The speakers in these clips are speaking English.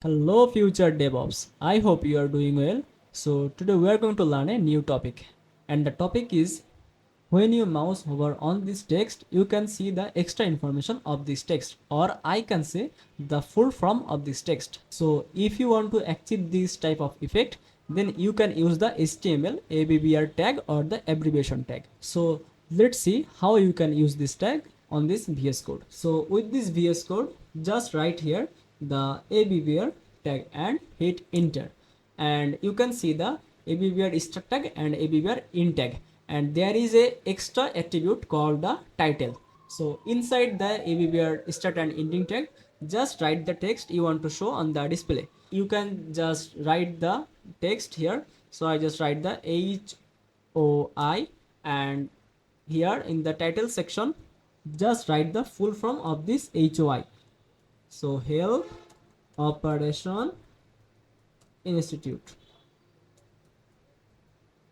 Hello, future DevOps. I hope you are doing well. So, today we are going to learn a new topic, and the topic is when you mouse hover on this text, you can see the extra information of this text, or I can say the full form of this text. So, if you want to achieve this type of effect, then you can use the HTML abbr tag or the abbreviation tag. So, let's see how you can use this tag on this VS Code. So, with this VS Code, just write here the abbr tag and hit enter, and you can see the abbr struct tag and abbr int tag, and there is a extra attribute called the title. So inside the abbr start and ending tag, just write the text you want to show on the display. You can just write the text here. So I just write the HOI, and here in the title section just write the full form of this HOI. So Health Operation Institute.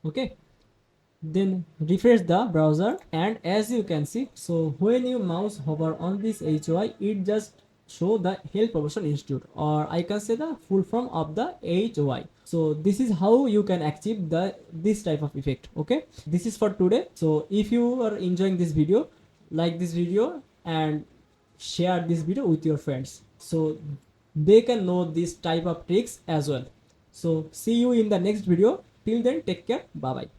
Okay, then refresh the browser, and as you can see, so when you mouse hover on this HOI, it just show the Health Promotion Institute, or I can say the full form of the HOI. So this is how you can achieve this type of effect. Okay, this is for today. So if you are enjoying this video, like this video and share this video with your friends, so they can know this type of tricks as well. So see you in the next video. Till then, take care. Bye bye.